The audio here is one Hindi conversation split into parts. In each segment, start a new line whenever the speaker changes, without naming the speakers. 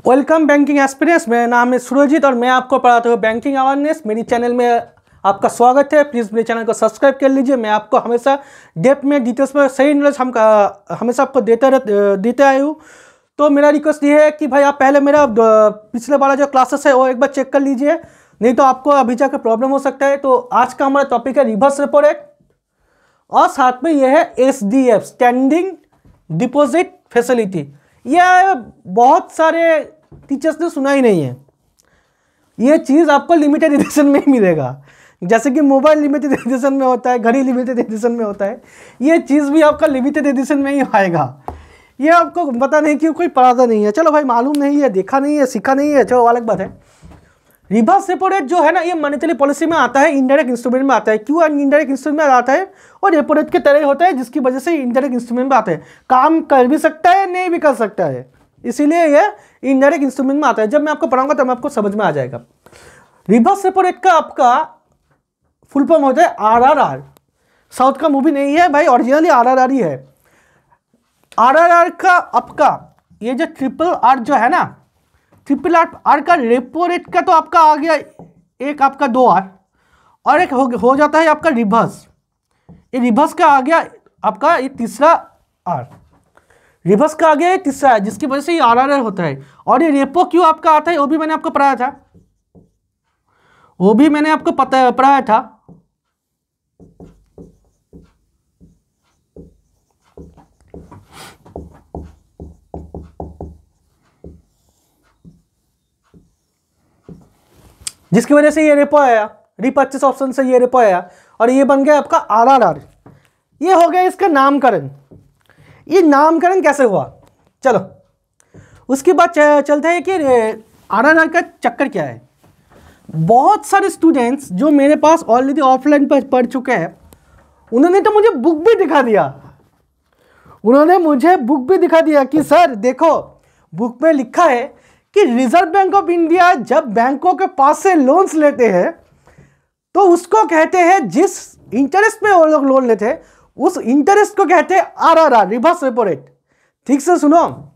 Welcome banking experience. मेरा नाम है सुरजीत और मैं आपको पढ़ाता हूँ बैंकिंग अवेयरनेस। मेरी चैनल में आपका स्वागत है। प्लीज़ मेरे चैनल को सब्सक्राइब कर लीजिए। मैं आपको हमेशा डेप्थ में डिटेल्स में सही नॉलेज हमेशा आपको देते आए हूँ। तो मेरा रिक्वेस्ट ये है कि भाई आप पहले मेरा पिछले वाला जो क्लासेस है वो एक बार चेक कर लीजिए, नहीं तो आपको अभी जाकर प्रॉब्लम हो सकता है। तो आज का हमारा टॉपिक है रिवर्स रेपो रेट और साथ में यह है SDF स्टैंडिंग डिपॉजिट फैसिलिटी। यह बहुत सारे टीचर्स ने सुना ही नहीं है। ये चीज़ आपको लिमिटेड एडिशन में ही मिलेगा, जैसे कि मोबाइल लिमिटेड एडिशन में होता है, घड़ी लिमिटेड एडिशन में होता है। ये चीज़ भी आपका लिमिटेड एडिशन में ही आएगा। ये आपको पता नहीं क्यों कोई पढ़ाता नहीं है। चलो भाई, मालूम नहीं है, देखा नहीं है, सीखा नहीं है, चलो अलग बात है। रिवर्स रेपो रेट जो है ना, ये मॉनेटरी पॉलिसी में आता है, इनडायरेक्ट इंस्ट्रूमेंट में आता है। क्यों इनडायरेक्ट इंस्ट्रूमेंट में आता है? और रेपो रेट के तरह होता है, जिसकी वजह से इनडायरेक्ट इंस्ट्रूमेंट में आता है। काम कर भी सकता है, नहीं भी कर सकता है, इसीलिए ये इनडायरेक्ट इंस्ट्रूमेंट में आता है। जब मैं आपको पढ़ाऊंगा तब आपको समझ में आ जाएगा। रिवर्स रेपो रेट का आपका फुल फॉर्म होता है RRR। साउथ का मूवी नहीं है भाई, ओरिजिनली RRR ही है। RRR का आपका ये जो RRR जो है ना, RRR का रेपो रेट का तो आपका आ गया एक आपका 2R और एक हो जाता है आपका रिवर्स। ये रिवर्स का आ गया आपका ये तीसरा R। रिवर्स का आ गया ये तीसरा है, जिसकी वजह से ये RRR होता है। और ये रेपो क्यों आपका आता है वो भी मैंने आपको पढ़ाया था, पढ़ाया था। जिसकी वजह से ये रेपो आया, रिपर्चेस ऑप्शन से ये रेपो आया और ये बन गया आपका RRR। ये हो गया इसका नामकरण। ये नामकरण कैसे हुआ, चलो उसके बाद चलते हैं कि RRR का चक्कर क्या है। बहुत सारे स्टूडेंट्स जो मेरे पास ऑलरेडी ऑफलाइन पर पढ़ चुके हैं, उन्होंने तो मुझे बुक भी दिखा दिया। कि सर देखो, बुक में लिखा है कि रिजर्व बैंक ऑफ इंडिया जब बैंकों के पास से लोन्स लेते हैं तो उसको कहते हैं, जिस इंटरेस्ट में वो लोग लोन लेते हैं उस इंटरेस्ट को कहते हैं RRR, रिवर्स रेपो रेट। ठीक से सुनो,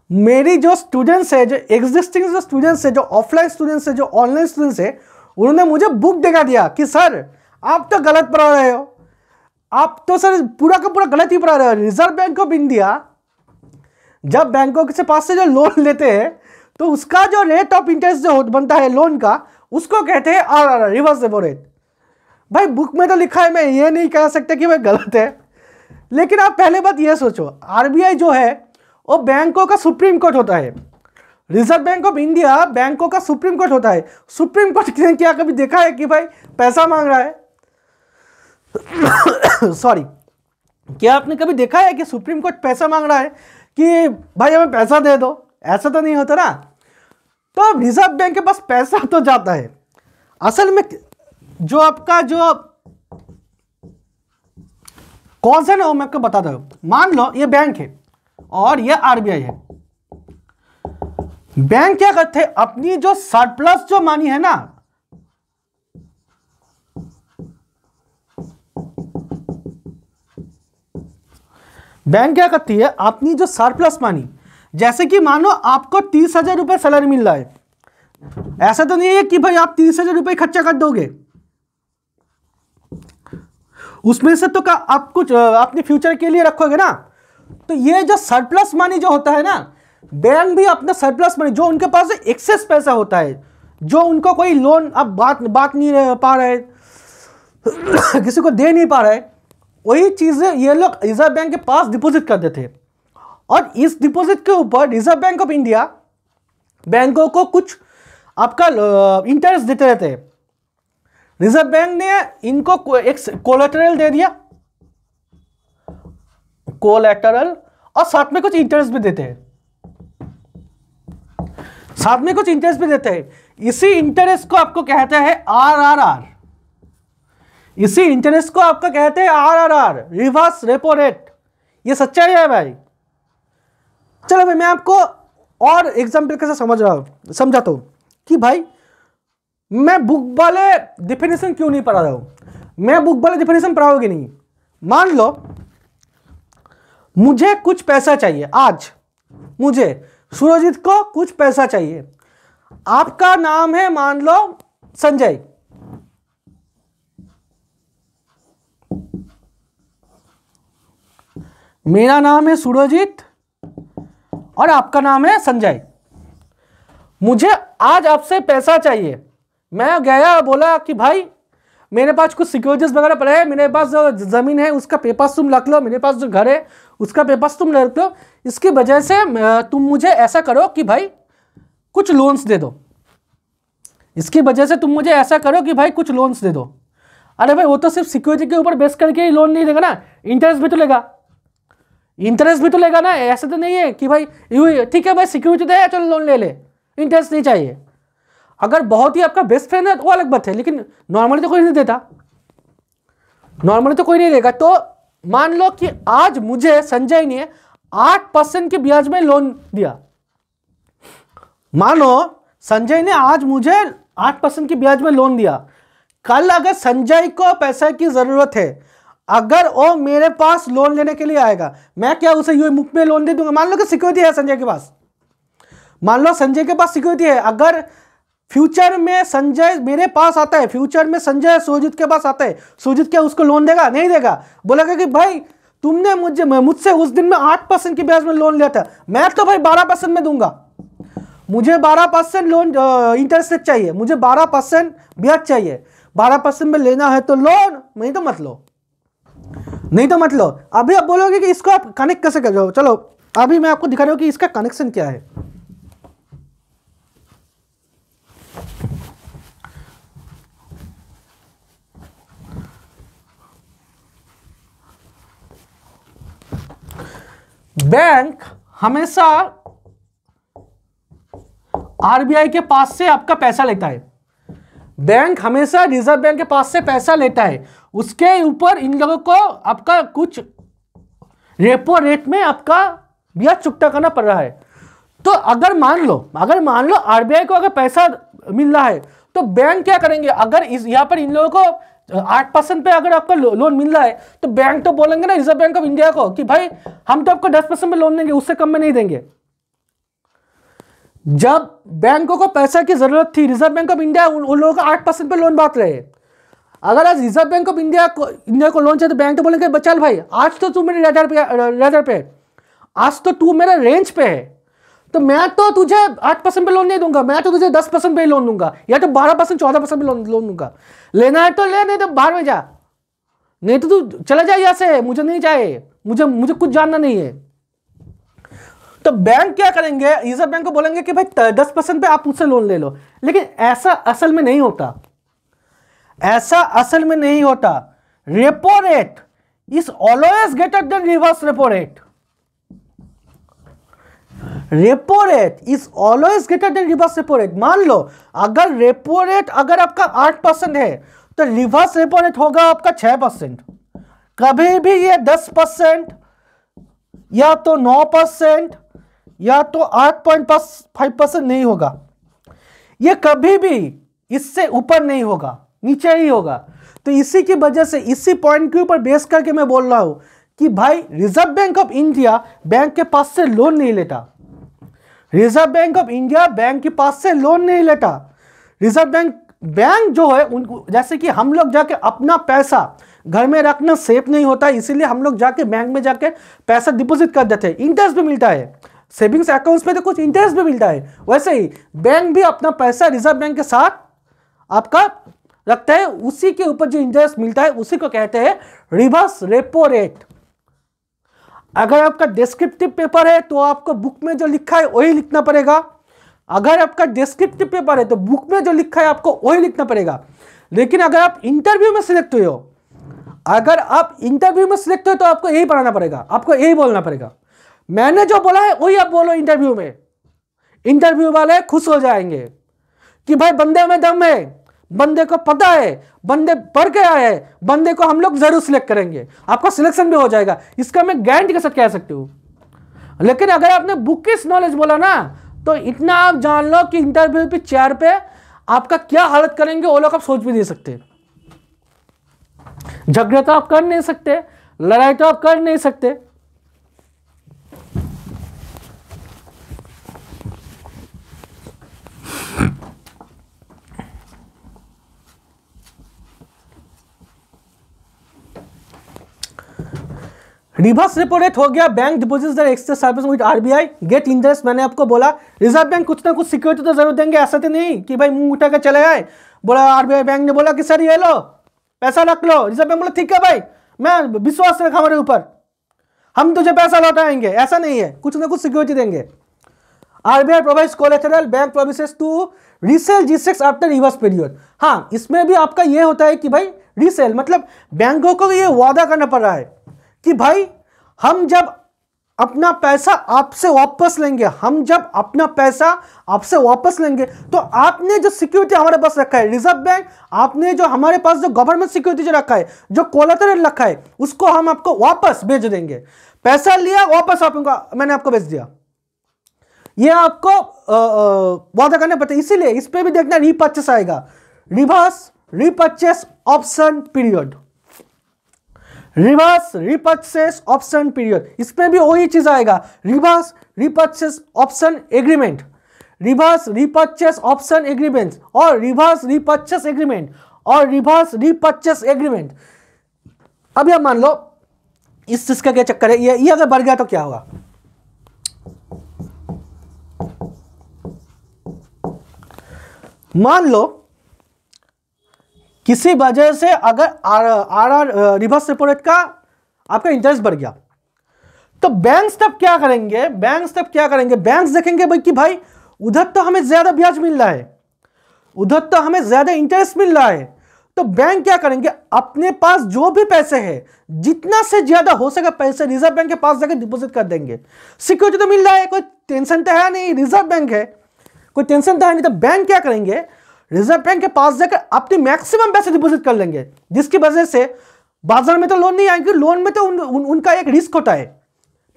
मेरी जो स्टूडेंट्स है, जो एग्जिस्टिंग जो स्टूडेंट्स है, जो ऑफलाइन स्टूडेंट्स है, जो ऑनलाइन स्टूडेंट्स है, उन्होंने मुझे बुक दिखा दिया कि सर आप तो गलत पढ़ा रहे हो, आप तो सर पूरा का पूरा गलत ही पढ़ा रहे हो। रिजर्व बैंक ऑफ इंडिया जब बैंकों के पास से जो लोन लेते हैं तो उसका जो रेट ऑफ इंटरेस्ट जो बनता है लोन का, उसको कहते हैं RRR, रिवर्स रेपो रेट। भाई बुक में तो लिखा है, मैं ये नहीं कह सकता कि वह गलत है। लेकिन आप पहले बात ये सोचो, RBI जो है वो बैंकों का सुप्रीम कोर्ट होता है। रिजर्व बैंक ऑफ इंडिया बैंकों का सुप्रीम कोर्ट होता है। सुप्रीम कोर्ट ने क्या कभी देखा है कि भाई पैसा मांग रहा है? सॉरी, क्या आपने कभी देखा है कि सुप्रीम कोर्ट पैसा मांग रहा है कि भाई हमें पैसा दे दो? ऐसा तो नहीं होता ना। तो रिजर्व बैंक के पास पैसा तो जाता है। असल में जो आपका जो कॉज है ना, वो मैं आपको बताता हूं। मान लो ये बैंक है और ये RBI है। बैंक क्या करते हैं, अपनी जो सरप्लस जो मनी है ना, बैंक क्या करती है, अपनी जो सरप्लस मनी, जैसे कि मानो आपको 30,000 रुपये सैलरी मिल रहा है, ऐसा तो नहीं है कि भाई आप 30,000 रुपये खर्चा कर दोगे, उसमें से तो आप कुछ अपने फ्यूचर के लिए रखोगे ना। तो ये जो सरप्लस मनी जो होता है ना, बैंक भी अपना सरप्लस मनी, जो उनके पास एक्सेस पैसा होता है, जो उनको कोई लोन अब बात नहीं पा रहा है, किसी को दे नहीं पा रहा है, वही चीजें ये लोग रिजर्व बैंक के पास डिपॉजिट कर देते हैं। और इस डिपॉजिट के ऊपर रिजर्व बैंक ऑफ इंडिया बैंकों को कुछ आपका इंटरेस्ट देते रहते हैं। रिजर्व बैंक ने इनको एक कोलेटरल दे दिया, कोलेटरल, और साथ में कुछ इंटरेस्ट भी देते हैं। इसी इंटरेस्ट को आपको कहते हैं RRR। इसी इंटरेस्ट को आपको कहते हैं RRR, रिवर्स रेपो रेट। ये सच्चाई है भाई। चलो भाई, मैं आपको और एग्जांपल कैसे समझाता हूं कि भाई मैं बुक वाले डिफिनेशन क्यों नहीं पढ़ा रहा हूं। मैं बुक वाले डिफिनेशन पढ़ाओगे नहीं। मान लो मुझे कुछ पैसा चाहिए, आज मुझे सुरजीत को कुछ पैसा चाहिए। आपका नाम है मान लो संजय, मेरा नाम है सुरजीत और आपका नाम है संजय। मुझे आज आपसे पैसा चाहिए। मैं गया बोला कि भाई मेरे पास कुछ सिक्योरिटीज वगैरह पड़े हैं, मेरे पास जो जमीन है उसका पेपर्स तुम रख लो, मेरे पास जो घर है उसका पेपर्स तुम रख लो, इसकी वजह से तुम मुझे ऐसा करो कि भाई कुछ लोन्स दे दो, इसकी वजह से तुम मुझे ऐसा करो कि भाई कुछ लोन्स दे दो। अरे भाई वो तो सिर्फ सिक्योरिटी के ऊपर बेस करके ही लोन नहीं देगा ना, इंटरेस्ट भी तो लेगा, इंटरेस्ट भी तो लेगा ना। ऐसा तो नहीं है कि भाई ठीक है भाई सिक्योरिटी दे चलो लोन ले ले, इंटरेस्ट नहीं चाहिए। अगर बहुत ही आपका बेस्ट फ्रेंड है तो वो अलग बात है, लेकिन नॉर्मली तो कोई नहीं देता, नॉर्मली तो कोई नहीं देगा। तो मान लो कि आज मुझे संजय ने 8% के ब्याज में लोन दिया। मानो संजय ने आज मुझे 8% की ब्याज में लोन दिया। कल अगर संजय को पैसे की जरूरत है, अगर वो मेरे पास लोन लेने के लिए आएगा, मैं क्या उसे यूं मुफ्त में लोन दे दूंगा? मान लो कि सिक्योरिटी है संजय के पास, मान लो संजय के पास सिक्योरिटी है। अगर फ्यूचर में संजय मेरे पास आता है, फ्यूचर में संजय सुरजीत के पास आता है, सुरजीत क्या उसको लोन देगा? नहीं देगा। बोलेगा कि भाई तुमने मुझसे उस दिन में 8% की ब्याज में लोन लिया था, मैं तो भाई 12% में दूंगा, मुझे 12% लोन इंटरेस्ट चाहिए, मुझे 12% ब्याज चाहिए। 12% में लेना है तो लोन, नहीं तो मत लो, नहीं तो मत लो। अभी आप बोलोगे कि इसको आप कनेक्ट कैसे कर रहे हो? चलो अभी मैं आपको दिखा रहा हूं कि इसका कनेक्शन क्या है। बैंक हमेशा आरबीआई के पास से आपका पैसा लेता है, बैंक हमेशा रिजर्व बैंक के पास से पैसा लेता है, उसके ऊपर इन लोगों को आपका कुछ रेपो रेट में आपका ब्याज चुकता करना पड़ रहा है। तो अगर मान लो आरबीआई को अगर पैसा मिल रहा है तो बैंक क्या करेंगे? अगर यहां पर इन लोगों को 8% पे अगर आपका लोन मिल रहा है तो बैंक तो बोलेंगे ना रिजर्व बैंक ऑफ इंडिया को कि भाई हम तो आपको 10% में लोन देंगे, उससे कम में नहीं देंगे। जब बैंकों को पैसा की जरूरत थी, रिजर्व बैंक ऑफ इंडिया उन लोगों को 8% पे लोन बांट रहे हैं। अगर आज रिजर्व बैंक ऑफ इंडिया को लोन चाहिए तो बैंक तो बोलेंगे बच्चा भाई आज तो तू मेरे रडार पे, आज तो तू मेरे रेंज पे है, तो मैं तो तुझे 8% पे लोन नहीं दूंगा, मैं तो तुझे 10% पे लोन दूंगा, या तो 12% 14% पे लोन दूंगा। लेना है तो ले, नहीं तो बाहर में जा, नहीं तो तू चला जाए यहां से, मुझे नहीं चाहिए, मुझे कुछ जानना नहीं है। तो बैंक क्या करेंगे? रिजर्व बैंक को बोलेंगे कि भाई 10% पे आप मुझसे लोन ले लो। लेकिन ऐसा असल में नहीं होता, ऐसा असल में नहीं होता। Repo rate is always greater than reverse repo rate, repo rate is always greater than reverse repo rate. मान लो अगर रेपो रेट अगर आपका 8% है तो रिवर्स रेपो रेट होगा आपका 6%। कभी भी ये 10% या तो 9% या तो 8.5% नहीं होगा, ये कभी भी इससे ऊपर नहीं होगा, नीचे ही होगा। तो इसी की वजह से, इसी पॉइंट के ऊपर बेस करके मैं बोल रहा हूं कि भाई reserve Bank of India bank के पास से लोन नहीं लेता, reserve Bank of India bank के पास से लोन नहीं लेता। रिजर्व बैंक जो है उनको, जैसे कि हम लोग जाके अपना पैसा घर में रखना सेफ नहीं होता, इसीलिए हम लोग जाके बैंक में जाके पैसा डिपॉजिट कर देते हैं, इंटरेस्ट भी मिलता है, सेविंग्स अकाउंट्स पे तो कुछ इंटरेस्ट भी मिलता है। वैसे ही बैंक भी अपना पैसा रिजर्व बैंक के साथ आपका रखता है, उसी के ऊपर जो इंटरेस्ट मिलता है उसी को कहते हैं रिवर्स रेपो रेट। अगर आपका डिस्क्रिप्टिव पेपर है तो आपको बुक में जो लिखा है वही लिखना पड़ेगा, अगर आपका डिस्क्रिप्टिव पेपर है तो बुक में जो लिखा है आपको वही लिखना पड़ेगा। लेकिन अगर आप इंटरव्यू में सिलेक्ट हुए हो, अगर आप इंटरव्यू में सिलेक्ट हो तो आपको यही पढ़ाना पड़ेगा, आपको यही बोलना पड़ेगा। मैंने जो बोला है वही आप बोलो इंटरव्यू में, इंटरव्यू वाले खुश हो जाएंगे कि भाई बंदे में दम है, बंदे को पता है, बंदे पढ़ के आए हैं, बंदे को हम लोग जरूर सिलेक्ट करेंगे, आपका सिलेक्शन भी हो जाएगा, इसका मैं गारंटी के साथ कह सकती हूं। लेकिन अगर आपने बुक की नॉलेज बोला ना तो इतना आप जान लो कि इंटरव्यू पे चेयर पे आपका क्या हालत करेंगे वो लोग आप सोच भी नहीं सकते। झगड़े तो आप कर नहीं सकते, लड़ाई तो आप कर नहीं सकते। रिवर्स रेपो रेट हो गया bank deposits that exchange service with RBI get interest. मैंने आपको बोला रिजर्व बैंक कुछ ना कुछ सिक्योरिटी तो जरूर देंगे, ऐसा तो नहीं कि भाई मुंह उठा कर चले गए। बोला आरबीआई बैंक ने बोला कि सर ये लो पैसा रख लो, रिजर्व बैंक बोला ठीक है भाई मैं विश्वास रखा हमारे ऊपर, हम तुझे पैसा लौटाएंगे, ऐसा नहीं है, कुछ ना कुछ सिक्योरिटी देंगे। RBI provides collateral, bank promises to resell G-Secs after reverse period. हाँ, इसमें भी आपका ये होता है कि भाई रीसेल मतलब बैंकों को ये वादा करना पड़ रहा है कि भाई हम जब अपना पैसा आपसे वापस लेंगे, हम जब अपना पैसा आपसे वापस लेंगे तो आपने जो सिक्योरिटी हमारे पास रखा है रिजर्व बैंक, आपने जो हमारे पास जो गवर्नमेंट सिक्योरिटी जो रखा है, जो कोलैटरल रखा है, उसको हम आपको वापस भेज देंगे। पैसा लिया वापस आपको मैंने आपको भेज दिया, ये आपको वादा करना पड़ता है। इसीलिए इस पे भी देखना रीपर्चेस आएगा, reverse repurchase option period, reverse repurchase option period, इसमें भी वही चीज आएगा, reverse repurchase option agreement, reverse repurchase option agreement और रिवर्स रीपर्चेस एग्रीमेंट और रिवर्स रीपर्चेस एग्रीमेंट। अब यह मान लो इस चीज का क्या चक्कर है, ये अगर बढ़ गया तो क्या होगा। मान लो किसी वजह से अगर आर रिवर्स रेपो रेट का आपका इंटरेस्ट बढ़ गया तो बैंक्स तब क्या करेंगे, बैंक्स देखेंगे भाई कि भाई उधर तो हमें ज्यादा ब्याज मिल रहा है, उधर तो हमें ज्यादा इंटरेस्ट मिल रहा है, तो बैंक क्या करेंगे अपने पास जो भी पैसे हैं जितना से ज्यादा हो सके पैसे रिजर्व बैंक के पास जाकर डिपॉजिट कर देंगे। सिक्योरिटी तो मिल रहा है, कोई टेंशन तो है नहीं, रिजर्व बैंक है, कोई टेंशन तो है नहीं, तो बैंक क्या करेंगे रिजर्व बैंक के पास जाकर अपने मैक्सिमम पैसे डिपॉजिट कर लेंगे, जिसकी वजह से बाजार में तो लोन नहीं आएंगे, लोन में तो उनका एक रिस्क होता है,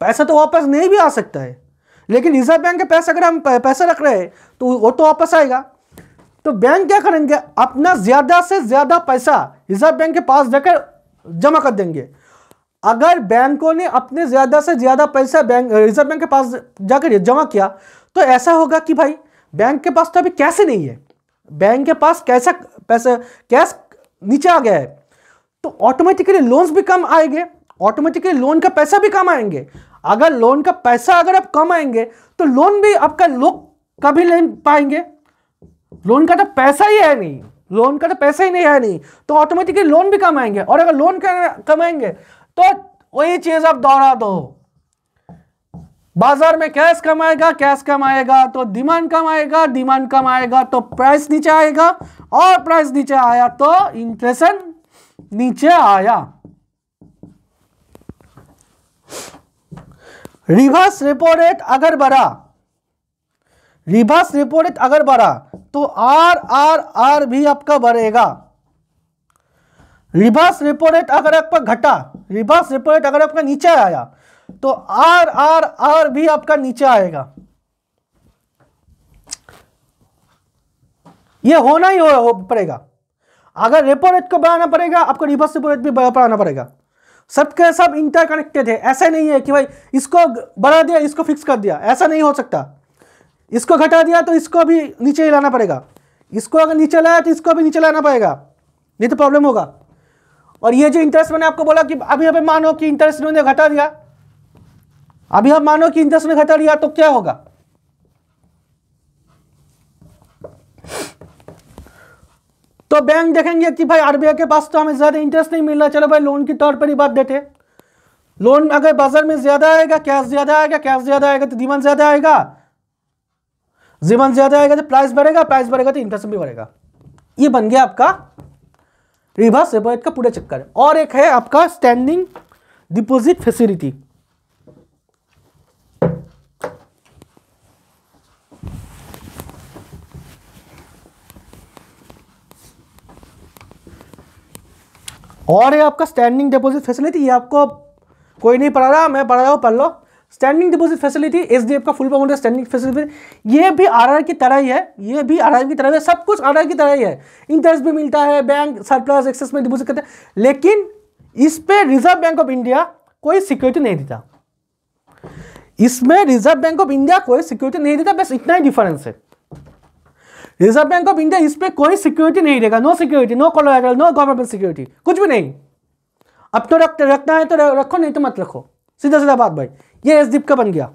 पैसा तो वापस नहीं भी आ सकता है, लेकिन रिजर्व बैंक के पैसे अगर हम पैसे रख रहे हैं तो वो तो वापस आएगा। तो बैंक क्या करेंगे अपना ज्यादा से ज्यादा पैसा रिजर्व बैंक के पास जाकर जमा कर देंगे। अगर बैंकों ने अपने ज्यादा से ज्यादा पैसा रिजर्व बैंक के पास जाकर जमा किया तो ऐसा होगा कि भाई बैंक के पास तो अभी कैश ही नहीं है, बैंक के पास कैश नीचे आ गया है, तो ऑटोमेटिकली लोन्स भी कम आएंगे, ऑटोमेटिकली लोन का पैसा भी कम आएंगे। अगर लोन का पैसा अगर आप कम आएंगे तो लोन भी आपका लोग कभी ले पाएंगे, लोन का तो पैसा ही है नहीं, लोन का तो पैसा ही नहीं है नहीं, तो ऑटोमेटिकली लोन भी कम आएंगे। और अगर लोन कम आएंगे तो वही चीज आप दोहरा दो, बाजार में कैश कम आएगा, कैश कम आएगा तो डिमांड कम आएगा, डिमांड कम आएगा तो प्राइस नीचे आएगा, और प्राइस नीचे आया तो इंफ्लेशन नीचे आया। रिवर्स रेपो रेट अगर बढ़ा, रिवर्स रेपो रेट अगर बढ़ा तो आर भी आपका बढ़ेगा। रिवर्स रेपो रेट अगर आपका घटा, रिवर्स रेपो रेट अगर आपका नीचे आया तो आर भी आपका नीचे आएगा। ये होना ही हो पड़ेगा, अगर रेपो रेट को बढ़ाना पड़ेगा आपको रिवर्स रेपो रेट भी बढ़ाना पड़ेगा। सबके सब इंटरकनेक्टेड है, ऐसा नहीं है कि भाई इसको बढ़ा दिया इसको फिक्स कर दिया, ऐसा नहीं हो सकता। इसको घटा दिया तो इसको भी नीचे ही लाना पड़ेगा, इसको अगर नीचे लाया तो इसको भी नीचे लाना पड़ेगा, नहीं तो प्रॉब्लम होगा। और ये जो इंटरेस्ट मैंने आपको बोला कि अभी मानो कि इंटरेस्ट ने घटा दिया, अभी हम मानो कि इंटरेस्ट ने घटा दिया तो क्या होगा, तो बैंक देखेंगे कि भाई आरबीआई के पास तो हमें ज्यादा इंटरेस्ट नहीं मिल रहा, चलो भाई लोन के तौर पर ही बात देते। लोन अगर बाजार में ज्यादा आएगा, कैश ज्यादा आएगा, कैश ज्यादा आएगा तो डिमांड ज्यादा आएगा, डिमांड ज्यादा आएगा तो प्राइस बढ़ेगा, प्राइस बढ़ेगा तो इंटरेस्ट भी बढ़ेगा। ये बन गया आपका रिवर्स रेपो रेट का पूरा चक्कर। और एक है आपका स्टैंडिंग डिपॉजिट फैसिलिटी। और ये आपका स्टैंडिंग डिपॉजिट फैसिलिटी, ये आपको कोई नहीं पढ़ा रहा, मैं पढ़ा रहा हूं, पढ़ लो। स्टैंडिंग डिपॉजिट फैसिलिटी एसडीएफ का फुल फॉर्म होता है स्टैंडिंग फैसिलिटी। ये भी आरआर की तरह ही है, ये भी आरआर की तरह है, सब कुछ आरआर की तरह ही है। इंटरेस्ट भी मिलता है, बैंक सरप्लस एक्सेस में डिपॉजिट करते हैं, लेकिन इस पे रिजर्व बैंक ऑफ इंडिया कोई सिक्योरिटी नहीं देता। इसमें रिजर्व बैंक ऑफ इंडिया कोई सिक्योरिटी नहीं देता, बस इतना ही डिफरेंस है। रिजर्व बैंक ऑफ इंडिया इस पे कोई सिक्योरिटी नहीं देगा, no security, no collateral, no government security, कुछ भी नहीं। अब तो रखना है तो रखो, नहीं तो मत रखो, सीधा सीधा बात भाई। ये एसडीप का बन गया।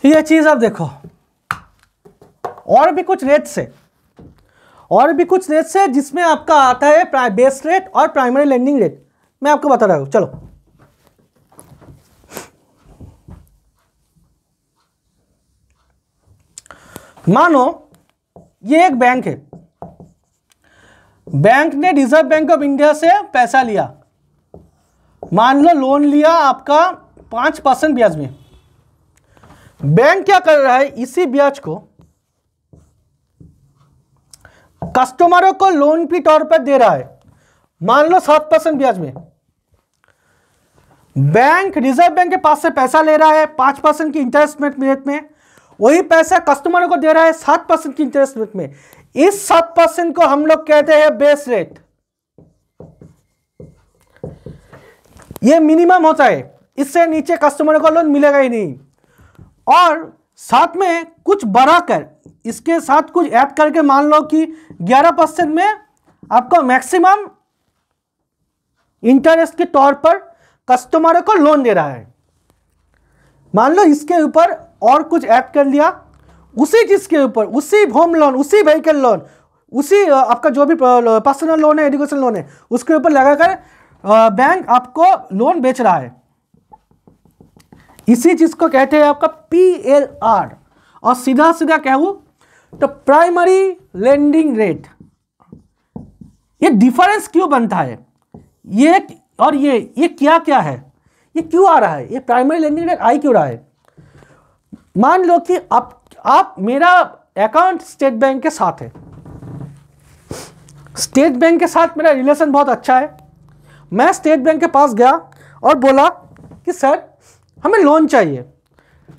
ये चीज आप देखो, और भी कुछ रेट्स है, और भी कुछ रेट्स है जिसमें आपका आता है बेस रेट और प्राइमरी लेंडिंग रेट। मैं आपको बता रहा हूं, चलो मानो ये एक बैंक है, बैंक ने रिजर्व बैंक ऑफ इंडिया से पैसा लिया, मान लो लोन लिया आपका 5% ब्याज में। बैंक क्या कर रहा है, इसी ब्याज को कस्टमरों को लोन के तौर पर दे रहा है, मान लो 7% ब्याज में। बैंक रिजर्व बैंक के पास से पैसा ले रहा है 5% की इंटरेस्ट रेट में, वही पैसा कस्टमरों को दे रहा है 7% की इंटरेस्ट रेट में। इस 7% को हम लोग कहते हैं बेस रेट। यह मिनिमम होता है, इससे नीचे कस्टमरों को लोन मिलेगा ही नहीं। और साथ में कुछ बढ़ाकर, इसके साथ कुछ ऐड करके मान लो कि 11% में आपको मैक्सिमम इंटरेस्ट के तौर पर कस्टमरों को लोन दे रहा है। मान लो इसके ऊपर और कुछ ऐड कर लिया, उसी चीज के ऊपर, उसी होम लोन, उसी व्हीकल लोन, उसी आपका जो भी पर्सनल लोन है, एजुकेशन लोन है, उसके ऊपर लगाकर बैंक आपको लोन बेच रहा है। इसी चीज को कहते हैं आपका PLR। और सीधा सीधा कहूं तो प्राइमरी लेंडिंग रेट। ये डिफरेंस क्यों बनता है, ये और ये क्या क्या है, ये क्यों आ रहा है, ये प्राइमरी लेंडिंग रेट आई क्यों रहा है। मान लो कि आप मेरा अकाउंट स्टेट बैंक के साथ है, स्टेट बैंक के साथ मेरा रिलेशन बहुत अच्छा है। मैं स्टेट बैंक के पास गया और बोला कि सर हमें लोन चाहिए।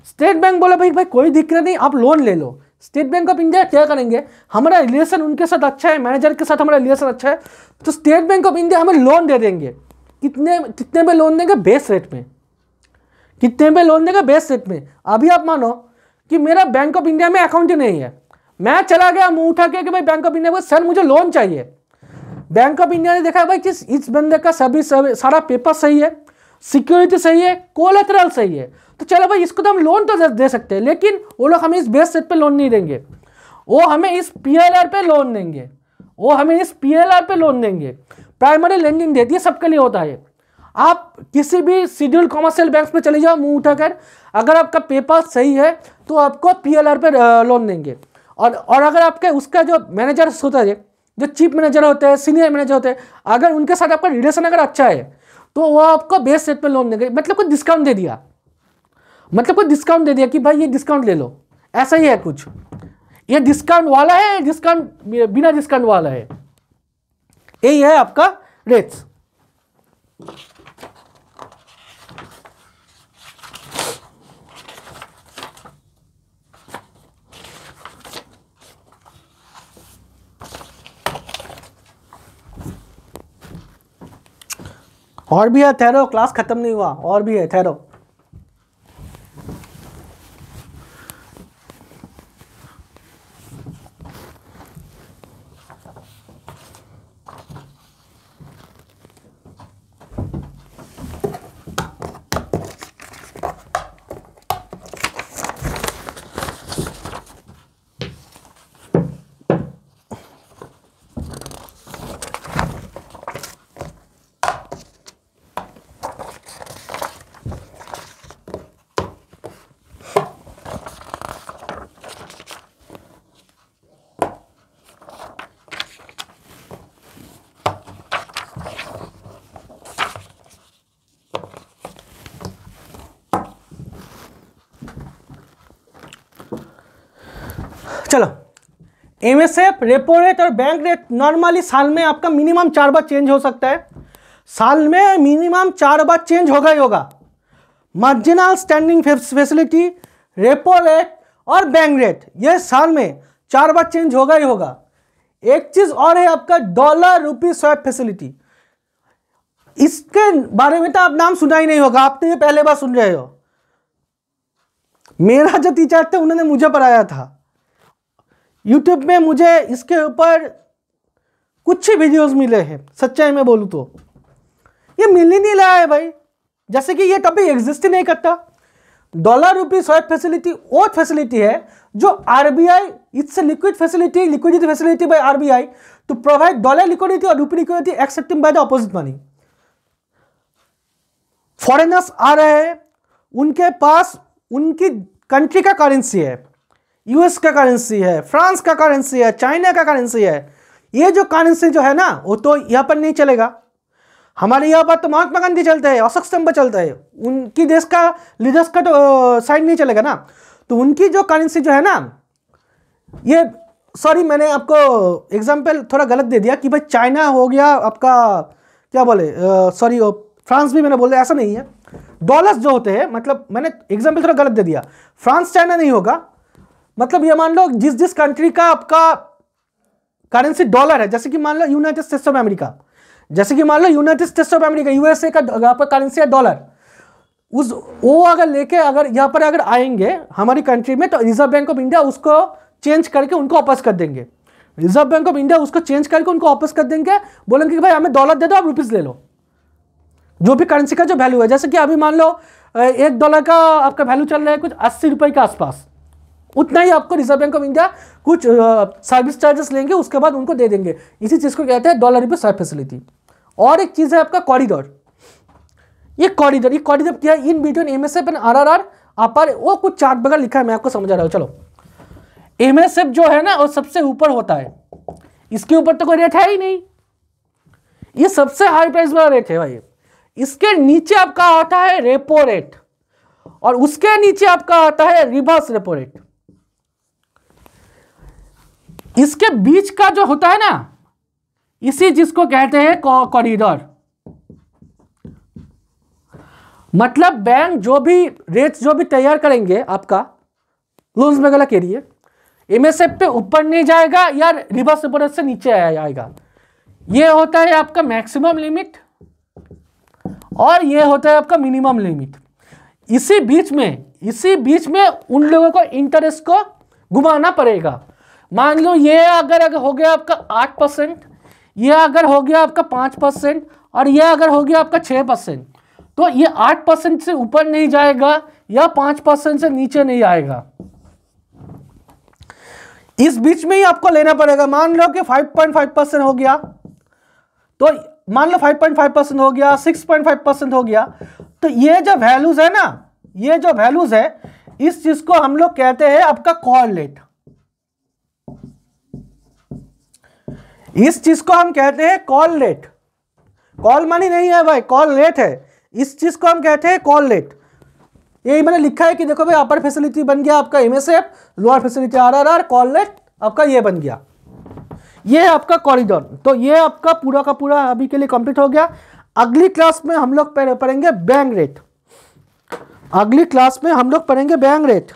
स्टेट बैंक बोला भाई कोई दिक्कत नहीं, आप लोन ले लो। स्टेट बैंक ऑफ इंडिया क्या करेंगे, हमारा रिलेशन उनके साथ अच्छा है, मैनेजर के साथ हमारा रिलेशन अच्छा है, तो स्टेट बैंक ऑफ इंडिया हमें लोन दे देंगे। कितने में लोन देंगे, बेस रेट में। कितने में लोन देगा, बेस रेट में। अभी आप मानो कि मेरा बैंक ऑफ इंडिया में अकाउंट ही नहीं है, मैं चला गया मुंह उठा के कि भाई बैंक ऑफ इंडिया में सर मुझे लोन चाहिए। बैंक ऑफ इंडिया ने देखा भाई कि इस बंदे का सारा पेपर सही है, सिक्योरिटी सही है, कोलेटरल सही है, तो चलो भाई इसको तो हम लोन तो दे सकते हैं, लेकिन वो लोग हमें इस बेस रेट पे लोन नहीं देंगे, वो हमें इस PLR पे लोन देंगे, वो हमें इस PLR पे लोन देंगे। प्राइमरी लेंडिंग देती है, सबके लिए होता है। आप किसी भी शेड्यूल्ड कमर्शियल बैंक में चले जाओ मुंह उठाकर, अगर आपका पेपर सही है तो आपको PLR पे लोन देंगे। और अगर आपके उसका जो मैनेजर होता है, जो चीफ मैनेजर होते हैं, सीनियर मैनेजर होते हैं, अगर उनके साथ आपका रिलेशन अगर अच्छा है तो वो आपको बेस रेट पे लोन देंगे। मतलब कोई डिस्काउंट दे दिया, कि भाई ये डिस्काउंट ले लो, ऐसा ही है कुछ। ये डिस्काउंट वाला है, डिस्काउंट बिना डिस्काउंट वाला है, यही है आपका रेट्स। और भी है, ठहरो, क्लास खत्म नहीं हुआ, और भी है, ठहरो। चलो, एमएसएफ, रेपो रेट और बैंक रेट नॉर्मली साल में आपका मिनिमम 4 बार चेंज हो सकता है। साल में मिनिमम 4 बार चेंज होगा ही होगा। Marginal standing facility, repo rate और बैंक रेट, ये साल में 4 बार चेंज होगा ही होगा। एक चीज और है आपका डॉलर रुपी स्वैप फैसिलिटी। इसके बारे में तो आप नाम सुना ही नहीं होगा, आप तो ये पहले बार सुन रहे हो। मेरा जो टीचर थे उन्होंने मुझे पढ़ाया था। यूट्यूब में मुझे इसके ऊपर कुछ ही वीडियोस मिले हैं, सच्चाई में बोलूं तो ये मिल ही नहीं रहा है भाई, जैसे कि ये टॉपिक एग्जिस्ट ही नहीं करता। डॉलर रुपी स्वैप फैसिलिटी वो फैसिलिटी है जो RBI, it's liquid facility, liquidity facility by RBI to provide dollar liquidity और rupee liquidity excepting by the opposite money. Foreigners आ रहे हैं, उनके पास उनकी कंट्री का करेंसी है, यूएस का करेंसी है, फ्रांस का करेंसी है, चाइना का करेंसी है। ये जो करेंसी जो है ना वो तो यहाँ पर नहीं चलेगा। हमारे यहाँ पर तो महात्मा गांधी चलते हैं, अशोक स्तंभ चलता है, उनकी देश का लीडर्स का तो साइड नहीं चलेगा ना। तो उनकी जो करेंसी जो है ना, ये सॉरी मैंने आपको एग्जांपल थोड़ा गलत दे दिया कि भाई चाइना हो गया आपका, क्या बोले, सॉरी फ्रांस भी मैंने बोल दिया, ऐसा नहीं है। डॉलर्स जो होते हैं, मतलब मैंने एग्जांपल थोड़ा गलत दे दिया, फ्रांस चाइना नहीं होगा। मतलब ये मान लो जिस जिस कंट्री का आपका करेंसी डॉलर है, जैसे कि मान लो यूनाइटेड स्टेट्स ऑफ अमेरिका, जैसे कि मान लो United States of America, USA का आपका करेंसी है डॉलर, उस वो अगर लेके अगर यहाँ पर अगर आएंगे हमारी कंट्री में, तो रिजर्व बैंक ऑफ इंडिया उसको चेंज करके उनको वापस कर देंगे। रिजर्व बैंक ऑफ इंडिया उसको चेंज करके उनको वापस कर देंगे, बोलेंगे कि भाई हमें डॉलर दे दो, आप रुपीज ले लो, जो भी करेंसी का जो वैल्यू है। जैसे कि अभी मान लो $1 का आपका वैल्यू चल रहा है कुछ 80 रुपए के आसपास, उतना ही आपको रिजर्व बैंक ऑफ इंडिया कुछ सर्विस चार्जेस लेंगे, उसके बाद उनको दे देंगे। इसी चीज को कहते हैं डॉलर रुपए स्वैप फैसिलिटी। और एक चीज है आपका कॉरिडोर। ये कॉरिडोर क्या है, in between MSF and RRR upper, वो कुछ चार्ट वगैरह लिखा है, मैं आपको समझा रहा हूँ। चलो, एमएसएफ जो है ना वो सबसे ऊपर होता है, इसके ऊपर तो कोई रेट है ही नहीं, ये सबसे हाई प्राइस वाला रेट है भाई। इसके नीचे आपका आता है रेपो रेट और उसके नीचे आपका आता है रिवर्स रेपो रेट। इसके बीच का जो होता है ना, इसी जिसको कहते हैं कॉरिडोर। मतलब बैंक जो भी रेट जो भी तैयार करेंगे आपका लोन्स वगैरह के लिए, एमएसएफ पे ऊपर नहीं जाएगा या रिवर्स रेपो रेट से नीचे आएगा। ये होता है आपका मैक्सिमम लिमिट और ये होता है आपका मिनिमम लिमिट। इसी बीच में उन लोगों को इंटरेस्ट को घुमाना पड़ेगा। मान लो ये अगर हो गया आपका 8%, ये अगर हो गया आपका 5% और ये अगर हो गया आपका 6%, तो ये 8% से ऊपर नहीं जाएगा या 5% से नीचे नहीं आएगा। इस बीच में ही आपको लेना पड़ेगा। मान लो कि 5.5% हो गया, तो मान लो 5.5% हो गया, 6.5% हो गया, तो ये जो वैल्यूज है ना, ये जो वैल्यूज है, इस चीज को हम लोग कहते हैं आपका कॉल रेट। इस चीज को हम कहते हैं कॉल रेट। कॉल मनी नहीं है भाई, कॉल रेट है। इस चीज को हम कहते हैं कॉल रेट। यही मैंने लिखा है कि देखो भाई, अपर फैसिलिटी बन गया आपका MSF, lower facility RRR, call rate आपका ये बन गया। ये है आपका कॉरिडोर। तो ये आपका पूरा का पूरा अभी के लिए कंप्लीट हो गया। अगली क्लास में हम लोग पढ़ेंगे बैंक रेट। अगली क्लास में हम लोग पढ़ेंगे बैंक रेट।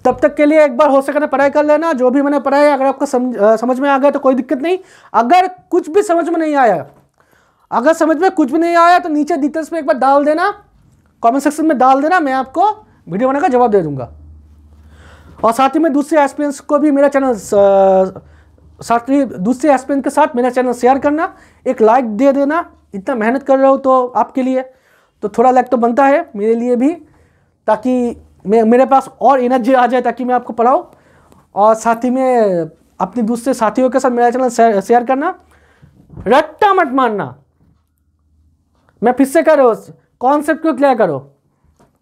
तब तक के लिए एक बार हो सके तो पढ़ाई कर लेना। जो भी मैंने पढ़ाया अगर आपको समझ में आ गया तो कोई दिक्कत नहीं। अगर कुछ भी समझ में नहीं आया, अगर समझ में कुछ भी नहीं आया तो नीचे डिटेल्स में एक बार डाल देना, कमेंट सेक्शन में डाल देना, मैं आपको वीडियो बनाकर जवाब दे दूंगा। और साथ ही में दूसरे एस्पिरेंट्स को भी मेरा चैनल, साथ ही दूसरे एस्पिरेंट के साथ मेरा चैनल शेयर करना, एक लाइक दे देना। इतना मेहनत कर रहा हूँ तो आपके लिए तो थोड़ा लाइक तो बनता है मेरे लिए भी, ताकि मेरे पास और एनर्जी आ जाए ताकि मैं आपको पढ़ाऊँ। और साथ ही में अपने दूसरे साथियों के साथ मेरा चैनल शेयर करना। रट्टा मत मारना, मैं फिर से कह रहा हूँ, कॉन्सेप्ट को क्लियर करो।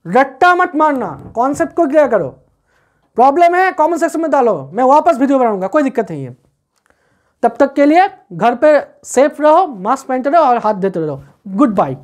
रट्टा मत मारना, कॉन्सेप्ट को क्लियर करो। प्रॉब्लम है कमेंट सेक्शन में डालो, मैं वापस वीडियो बनाऊंगा, कोई दिक्कत नहीं है। तब तक के लिए घर पे सेफ रहो, मास्क पहनते रहो और हाथ देते रहो। Good bye.